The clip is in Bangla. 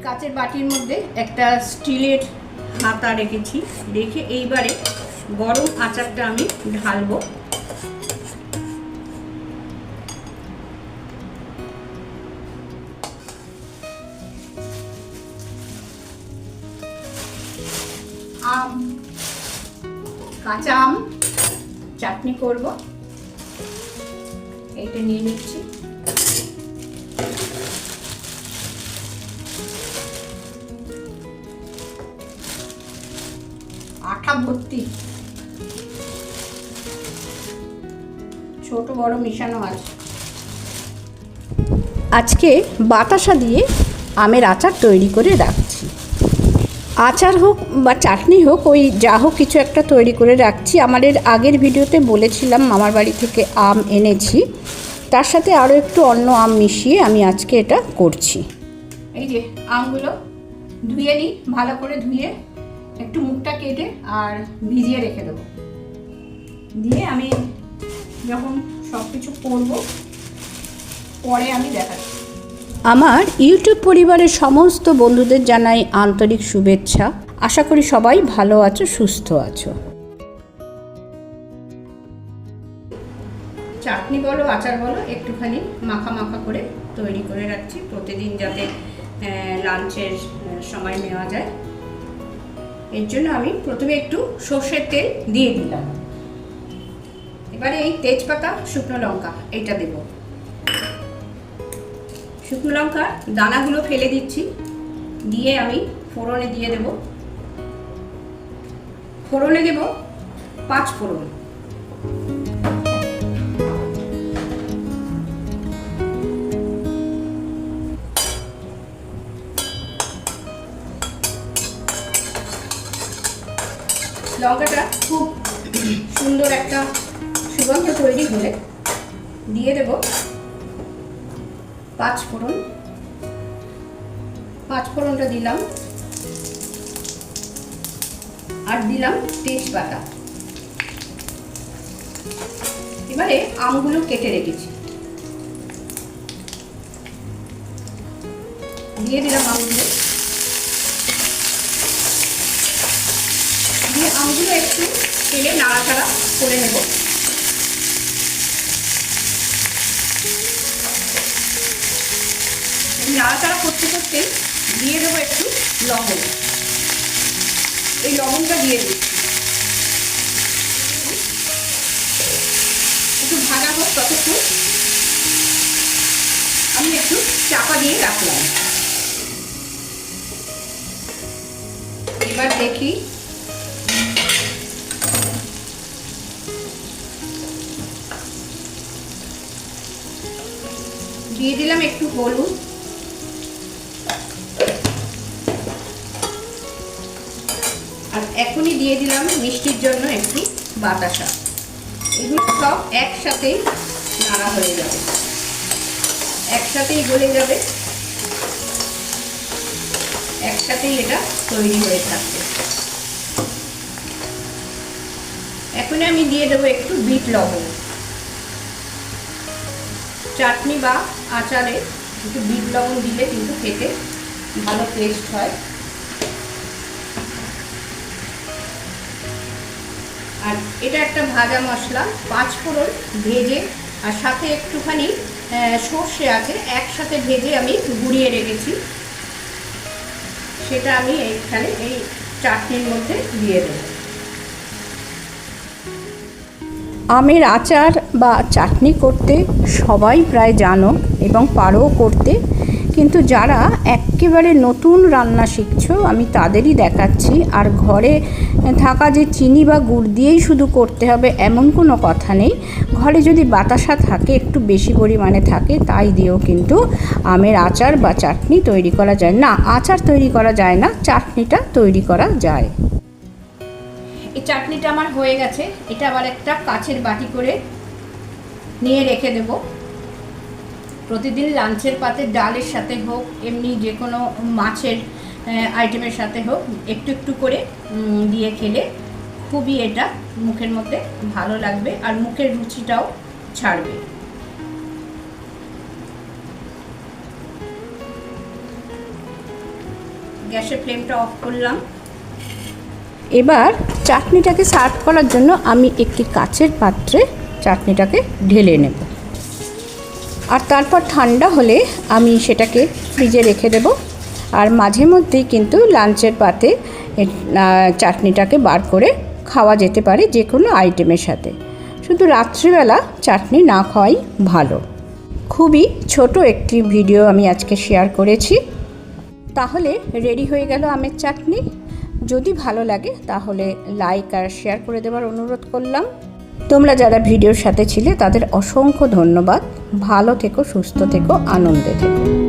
কাচের বাটির মধ্যে একটা স্টিলের হাতা রেখেছি, রেখে এইবারে গরম আচারটা আমি ঢালবো। আম, কাঁচা আম চাটনি করব, এইটা নিয়ে নিচ্ছি। আঠা ভর্তি, ছোট বড় মিশানো আছে। আজকে বাতাসা দিয়ে আমের আচার তৈরি করে রাখছি। আচার হোক বা চাটনি হোক, ওই যা হোক কিছু একটা তৈরি করে রাখছি। আমাদের আগের ভিডিওতে বলেছিলাম মামার বাড়ি থেকে আম এনেছি, তার সাথে আরও একটু অন্য আম মিশিয়ে আমি আজকে এটা করছি। এই যে আমগুলো ধুয়ে নিই, ভালো করে ধুয়ে একটু মুখটা কেটে আর ভিজিয়ে রেখে দেবো। দিয়ে আমি যখন সব কিছু করবো পরে আমি দেখাচ্ছি। আমার ইউটিউব পরিবারের সমস্ত বন্ধুদের জানাই আন্তরিক শুভেচ্ছা। আশা করি সবাই ভালো আছো, সুস্থ আছো। চাটনি বলো আচার বলো একটুখানি মাখা মাখা করে তৈরি করে রাখছি, প্রতিদিন যাতে লাঞ্চের সময় নেওয়া যায়। এর জন্য আমি প্রথমে একটু সর্ষের তেল দিয়ে দিলাম। এবারে এই তেজপাতা, শুকনো লঙ্কা এইটা দেব। শুকনো লঙ্কার দানাগুলো ফেলে দিচ্ছি, দিয়ে আমি ফোড়নে দিয়ে দেব। ফোড়নে দেব 5 ফোড়ন। লঙ্কাটা খুব সুন্দর একটা সুগন্ধ তৈরি হলে দিয়ে দেব 5 ফোড়ন। 5 ফোড়নটা দিলাম, আর দিলাম তেজপাতা। এবারে আমগুলো কেটে রেখেছি দিয়ে দিলাম আমগুলো। দিয়ে আমগুলো একটু তেলে নাড়াচাড়া করে নেব। নাড়াচাড়া করতে করতে দিয়ে দেবো একটু লবণ। এই লবণটা দিয়ে দিচ্ছি, একটু ভাজা হোক ততক্ষণ আমি একটু চাপা দিয়ে রাখলাম। এবার দেখি দিয়ে দিলাম একটু হলুদ, আর এখনই দিয়ে দিলাম মিষ্টির জন্য একটু বাতাসা। এগুলো সব একসাথেই নাড়া হয়ে যাবে, একসাথেই গলে যাবে, একসাথেই এটা তৈরি হয়ে থাকবে। এখন আমি দিয়ে দেবো একটু বিট লবণ। চাটনি বা আচারে একটু বিট লবণ দিলে কিন্তু খেতে ভালো টেস্ট হয়। আর এটা একটা ভাজা মশলা, 5 ফোড়ন ভেজে আর সাথে একটুখানি সর্ষে আছে, একসাথে ভেজে আমি গুঁড়িয়ে রেখেছি, সেটা আমি এইখানে এই চাটনির মধ্যে দিয়ে দেব। আমের আচার বা চাটনি করতে সবাই প্রায় জানো এবং পারো করতে, কিন্তু যারা একেবারে নতুন রান্না শিখছো আমি তাদেরই দেখাচ্ছি। আর ঘরে থাকা যে চিনি বা গুড় দিয়েই শুধু করতে হবে এমন কোনো কথা নেই। ঘরে যদি বাতাসা থাকে, একটু বেশি পরিমাণে থাকে, তাই দিয়েও কিন্তু আমের আচার বা চাটনি তৈরি করা যায়। না, আচার তৈরি করা যায় না, চাটনিটা তৈরি করা যায়। এই চাটনিটা আমার হয়ে গেছে, এটা আবার একটা কাচের বাটি করে নিয়ে রেখে দেব। প্রতিদিন লাঞ্চের পাতে ডালের সাথে হোক, এমনি যে কোনো মাছের আইটেমের সাথে হোক, একটু একটু করে দিয়ে খেলে খুবই এটা মুখের মধ্যে ভালো লাগবে আর মুখের রুচিটাও ছাড়বে। গ্যাসের ফ্লেমটা অফ করলাম। এবার চাটনিটাকে সার্ভ করার জন্য আমি একটি কাচের পাত্রে চাটনিটাকে ঢেলে নেব, আর তারপর ঠান্ডা হলে আমি সেটাকে ফ্রিজে রেখে দেব। আর মাঝে মধ্যেই কিন্তু লাঞ্চের পাতে চাটনিটাকে বার করে খাওয়া যেতে পারে যে কোনো আইটেমের সাথে। শুধু রাত্রিবেলা চাটনি না খাওয়াই ভালো। খুবই ছোট একটি ভিডিও আমি আজকে শেয়ার করেছি। তাহলে রেডি হয়ে গেল আমের চাটনি। যদি ভালো লাগে তাহলে লাইক আর শেয়ার করে দেওয়ার অনুরোধ করলাম। তোমরা যারা ভিডিওর সাথে ছিলে তাদের অসংখ্য ধন্যবাদ। ভালো থেকো, সুস্থ থেকো, আনন্দে থেকো।